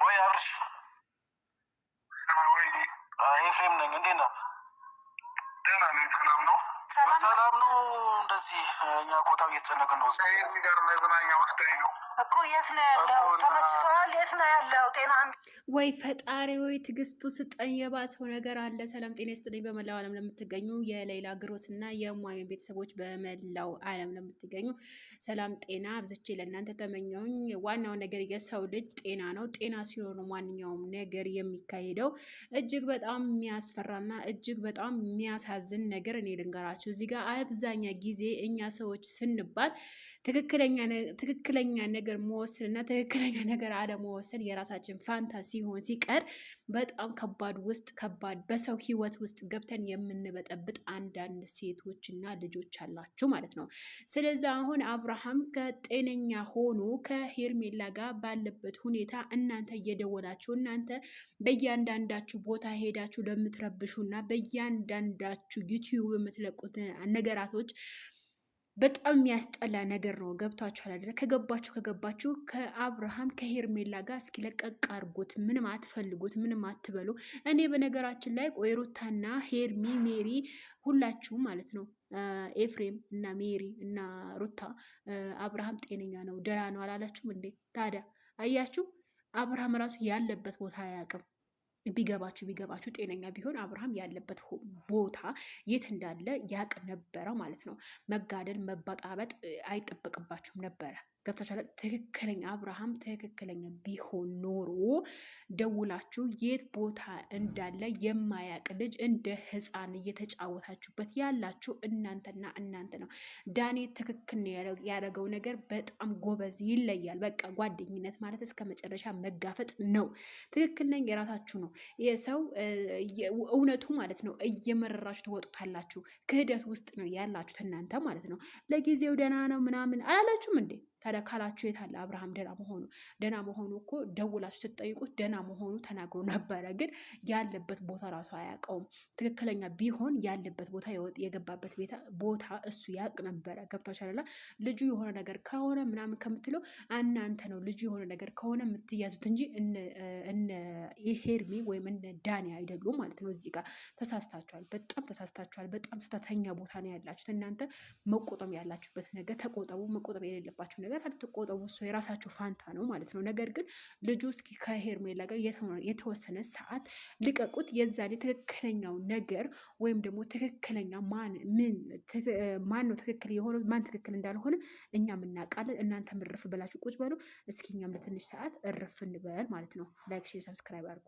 ወይ አብርሽ ኤፍሬም ነኝ። እንዴት ነህ? ደህና ነኝ። ሰላም ነው? ሰላም ነው። እንደዚህ እኛ ቆጣው እየተጨነቅን ነው። የሚገርም መዝናኛ ወስደኝ ነው እኮ። የት ነው ያለው? ተመችቶሃል? የት ነው ያለው? ጤና ወይ ፈጣሪ ወይ ትግስቱ ስጠኝ። የባሰው ነገር አለ። ሰላም ጤና ይስጥልኝ። በመላው ዓለም ለምትገኙ የሌላ ግሮስ እና የሟሚ ቤተሰቦች በመላው ዓለም ለምትገኙ ሰላም ጤና አብዝቼ ለእናንተ ተመኘውኝ። ዋናው ነገር የሰው ልጅ ጤና ነው። ጤና ሲሆን ማንኛውም ነገር የሚካሄደው። እጅግ በጣም የሚያስፈራና እጅግ በጣም የሚያሳዝን ነገር እኔ ልንገራችሁ። እዚህ ጋር አብዛኛ ጊዜ እኛ ሰዎች ስንባል ትክክለኛ ነገር መወሰን እና ትክክለኛ ነገር አለመወሰን የራሳችን ፋንታ ሲሆን ሲቀር በጣም ከባድ በሰው ህይወት ውስጥ ገብተን የምንበጠብጥ አንዳንድ ሴቶች እና ልጆች አላችሁ ማለት ነው። ስለዚህ አሁን አብርሃም ከጤነኛ ሆኖ ከሄርሜላ ጋር ባለበት ሁኔታ እናንተ እየደወላችሁ እናንተ በእያንዳንዳችሁ ቦታ ሄዳችሁ ለምትረብሹ እና በእያንዳንዳችሁ ዩቲዩብ የምትለቁት ነገራቶች በጣም የሚያስጠላ ነገር ነው። ገብቷችኋል አይደለ? ከገባችሁ ከአብርሃም ከሄርሜላ ጋር እስኪ ለቀቅ አድርጉት። ምንም አትፈልጉት፣ ምንም አትበሉ። እኔ በነገራችን ላይ ቆይ ሩታና ሄርሚ ሜሪ ሁላችሁም ማለት ነው ኤፍሬም እና ሜሪ እና ሩታ አብርሃም ጤነኛ ነው ደህና ነው አላላችሁም እንዴ? ታዲያ አያችሁ፣ አብርሃም ራሱ ያለበት ቦታ አያውቅም። ቢገባችሁ ጤነኛ ቢሆን አብርሃም ያለበት ቦታ የት እንዳለ ያቅ ነበረ ማለት ነው። መጋደል መበጣበጥ አይጠበቅባችሁም ነበረ። ገብታችኋል? ትክክለኛ አብርሃም ትክክለኛ ቢሆን ኖሮ ደውላችሁ የት ቦታ እንዳለ የማያቅ ልጅ እንደ ሕፃን እየተጫወታችሁበት ያላችሁ እናንተና እናንተ ነው። ዳኔ ትክክል ያደረገው ነገር በጣም ጎበዝ ይለያል። በቃ ጓደኝነት ማለት እስከ መጨረሻ መጋፈጥ ነው። ትክክል ነኝ የራሳችሁ ነው። የሰው እውነቱ ማለት ነው። እየመረራችሁ ትወጡታላችሁ። ክህደት ውስጥ ነው ያላችሁት እናንተ ማለት ነው። ለጊዜው ደህና ነው ምናምን አላላችሁም እንዴ? ታዲያ ካላችሁ የታለ አብርሃም ደህና መሆኑ እኮ ደውላችሁ ስትጠይቁት ደህና መሆኑ ተናግሮ ነበረ። ግን ያለበት ቦታ ራሱ አያውቀውም። ትክክለኛ ቢሆን ያለበት ቦታ የገባበት ቦታ እሱ ያውቅ ነበረ። ገብታችሁ አይደለ? ልጁ የሆነ ነገር ከሆነ ምናምን ከምትለው እናንተ ነው ልጁ የሆነ ነገር ከሆነ የምትያዙት እንጂ እነ ሄርሚ ወይም እነ ዳኒ አይደሉም ማለት ነው። እዚህ ጋር ተሳስታችኋል። በጣም ተሳስታችኋል። በጣም ስህተተኛ ቦታ ነው ያላችሁት እናንተ። መቆጠብ ያላችሁበት ነገር ተቆጠቡ። መቆጠብ የሌለባችሁ ነገር አትቆጠቡ። እሱ የራሳቸው ፋንታ ነው ማለት ነው። ነገር ግን ልጁ እስኪ ከሄርሜላ ጋር የተወሰነ ሰዓት ልቀቁት። የዛኔ ትክክለኛው ነገር ወይም ደግሞ ትክክለኛ ማን ነው ትክክል የሆነው ማን ትክክል እንዳልሆነ እኛም እናውቃለን። እናንተም እርፍ ብላችሁ ቁጭ በሉ። እስኪ እኛም ለትንሽ ሰዓት እርፍ እንበል ማለት ነው። ላይክ፣ ሼር፣ ሰብስክራይብ አድርጉ።